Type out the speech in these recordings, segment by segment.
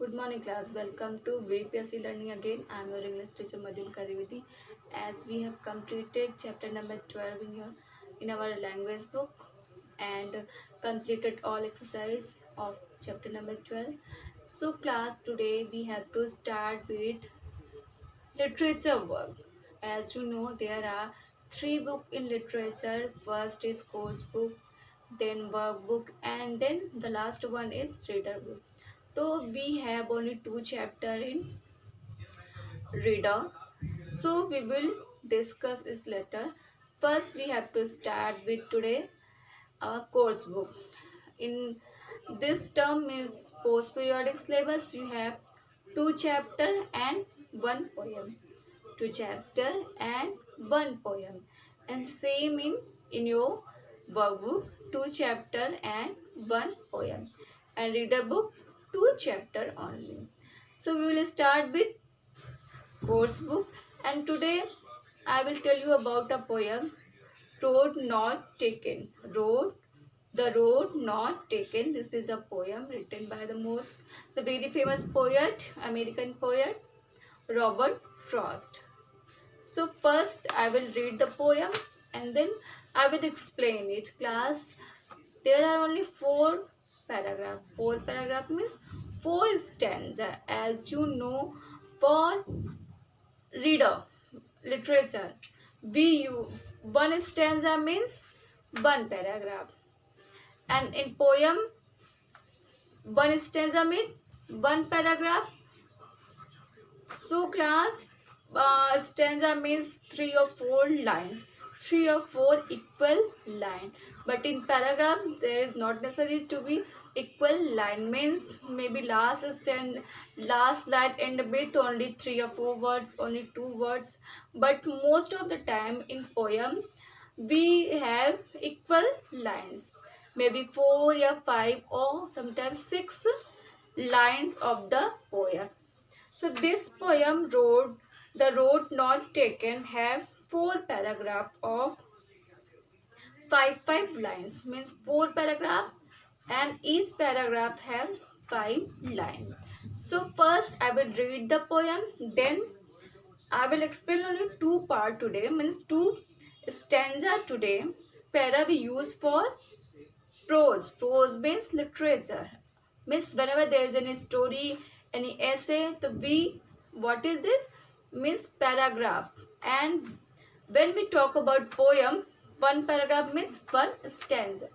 Good morning, class. Welcome to VPSC Learning again. I am your English teacher Madhulika Dwivedi. As we have completed chapter number 12 in our language book and completed all exercise of chapter number 12. So, class, today we have to start with literature work. As you know, there are three books in literature. First is course book, then workbook, and then the last one is reader book. So we have only two chapter in reader. So we will discuss it later. First, we have to start with today our course book. In this term is post periodic syllabus. You have two chapter and one poem. Two chapter and one poem. And same in your workbook, two chapter and one poem. And reader book, two chapter only. So we will start with course book, and today I will tell you about a poem, Road Not Taken. Road Not Taken. This is a poem written by the very famous poet, American poet, Robert Frost. So first I will read the poem and then I will explain it. Class, there are only four paragraph. Four paragraph means four stanza. As you know, for reader literature, we use one stanza means one paragraph, and in poem one stanza means one paragraph. So class, stanza means three or four lines, three or four equal line. But in paragraph, there is not necessary to be equal line. Means maybe last line end with only three or four words, only two words. But most of the time in poem, we have equal lines. Maybe four or five or sometimes six lines of the poem. So this poem The Road Not Taken have four paragraph of five lines, means four paragraph, and each paragraph have five lines. So first I will read the poem, then I will explain only two part today, means two stanza today. Para we use for prose. Prose means literature. Means whenever there is any story, any essay, so we, what is this? Means paragraph. And when we talk about poem, one paragraph means one stanza.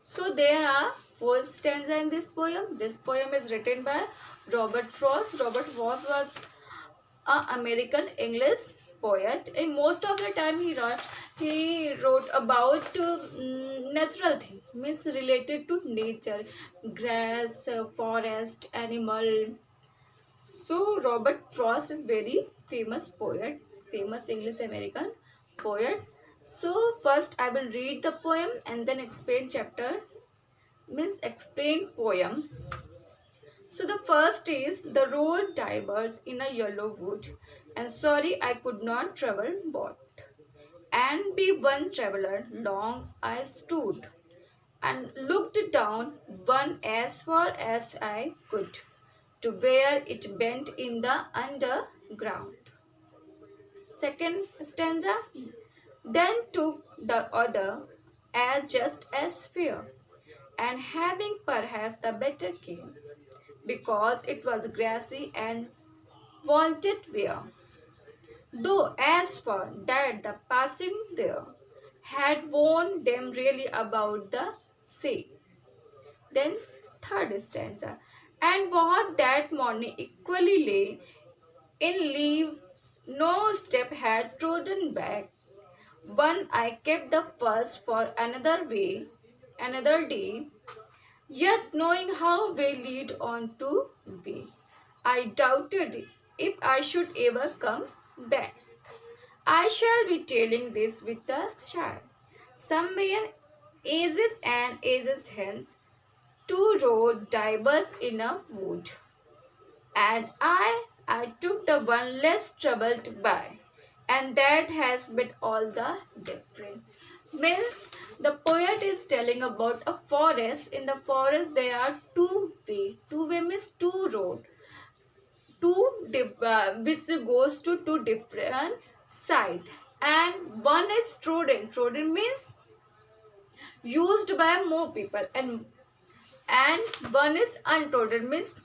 So there are four stanza in this poem. This poem is written by Robert Frost. Robert Frost was an American English poet. And most of the time he wrote about natural thing, means related to nature, grass, forest, animal. So Robert Frost is very famous poet, famous English American poet. So first I will read the poem and then explain chapter, means explain poem. So the first is, the road diverges in a yellow wood, and sorry I could not travel both. And be one traveler long I stood, and looked down one as far as I could, to where it bent in the underground. Second stanza, then took the other as just as fair, and having perhaps the better came, because it was grassy and wanted wear. Though as for that the passing there had warned them really about the sea. Then third stanza. And what that morning equally lay in leaves, no step had trodden back. One I kept the first for another day, yet knowing how we lead on to be, I doubted if I should ever come back. I shall be telling this with a child. Somewhere, ages and ages hence, two rode divers in a wood, and I took the one less troubled by, and that has made all the difference. Means the poet is telling about a forest. In the forest there are two way means two road, which goes to two different side, and one is trodden means used by more people, and one is untrodden means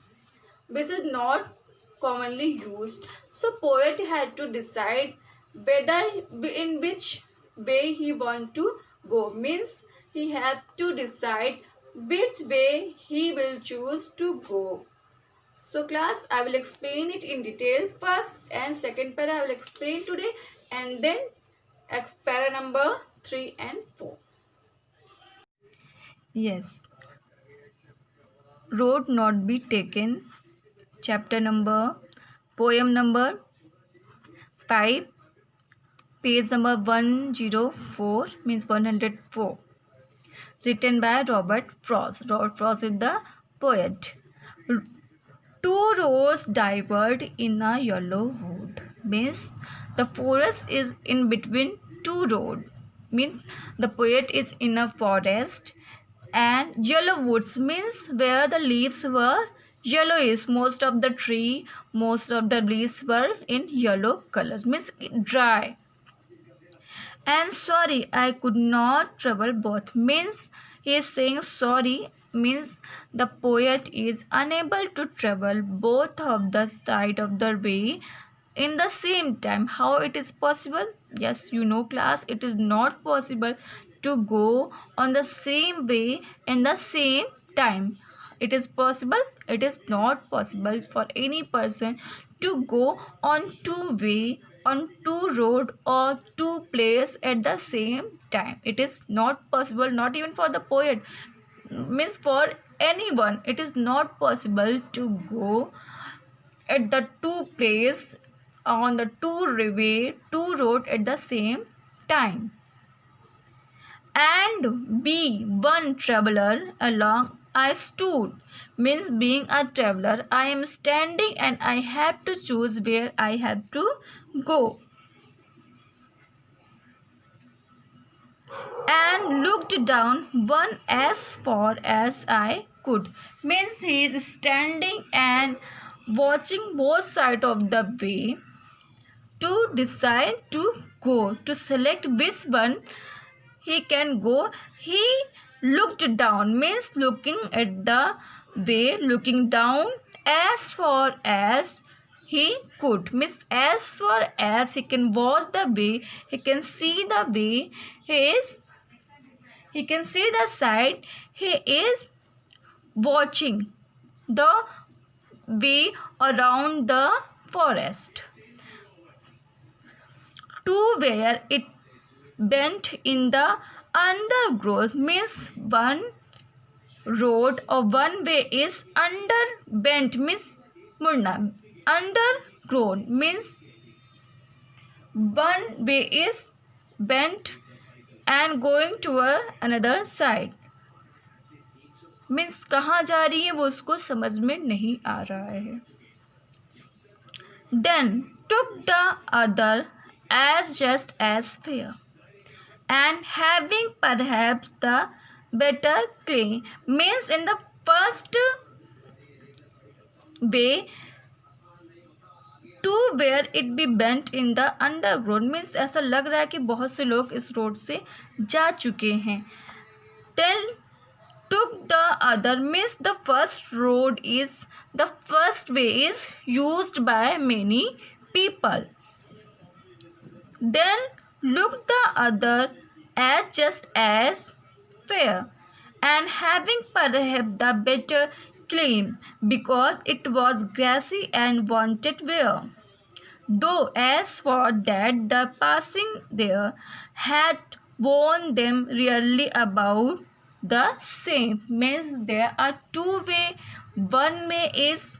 which is not commonly used. So poet had to decide whether in which way he want to go, means he have to decide which way he will choose to go. So class, I will explain it in detail. First and second para I will explain today, and then para number 3 and 4. Yes. Road not be taken. Chapter number, poem number 5, page number 104, means 104. Written by Robert Frost. Robert Frost is the poet. Two roads diverge in a yellow wood. Means the forest is in between two roads. Means the poet is in a forest, and yellow woods means where the leaves were yellowish. Most of the leaves were in yellow color, means dry. And sorry, I could not travel both, means he is saying sorry, means the poet is unable to travel both of the side of the way in the same time. How it is possible? Yes, you know class, it is not possible to go on the same way in the same time. It is possible? It is not possible for any person to go on two way, on two road, or two place at the same time. It is not possible, not even for the poet, means for anyone. It is not possible to go at the two place on the two road at the same time. And be one traveler along I stood, means being a traveler, I am standing and I have to choose where I have to go. And looked down one as far as I could, means he is standing and watching both sides of the way to decide to go, to select which one he can go. He looked down, means looking at the way, looking down as far as he could, means as far as he can watch the way, he can see the way, he can see the side, he is watching the way around the forest to where it bent in the undergrowth, means one road or one way is bent, means murna. Undergrowth means one way is bent and going to another side, means कहाँ जा रही है वो उसको समझ में नहीं आ रहा है. Then took the other as just as fair, and having perhaps the better claim, means in the first way to where it be bent in the undergrowth, means ऐसा लग रहा है कि बहुत से लोग इस रोड से जा चुके हैं. Then took the other means the first way is used by many people. Then looked the other as just as fair, and having perhaps the better claim, because it was grassy and wanted wear. Though as for that the passing there had warned them really about the same, means there are two way, one way is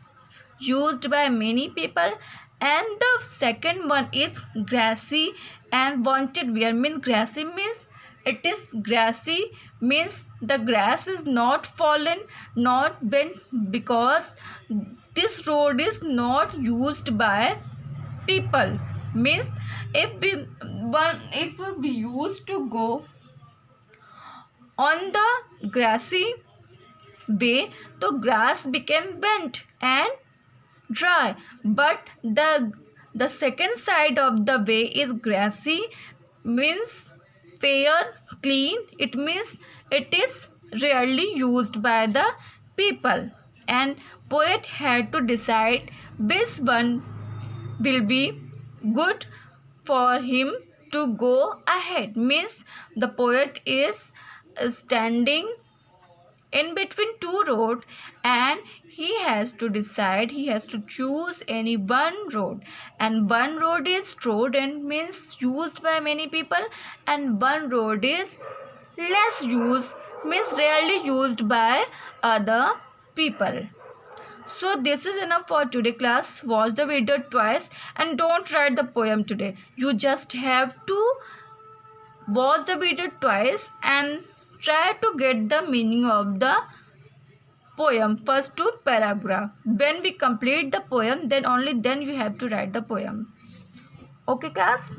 used by many people and the second one is grassy and wanted wear, means grassy means it is grassy, means the grass is not fallen, not bent, because this road is not used by people, means if we used to go On the grassy way, the grass became bent and dry, but the second side of the way is grassy, means fair, clean. It means it is rarely used by the people, and poet had to decide which one will be good for him to go ahead. Means the poet is standing in between two roads, and he has to decide, he has to choose any one road, and one road is road and means used by many people, and one road is less used, means rarely used by other people. So this is enough for today class. Watch the video twice and don't write the poem today. You just have to watch the video twice and try to get the meaning of the poem, first two paragraph. When we complete the poem, then only then you have to write the poem. Okay class?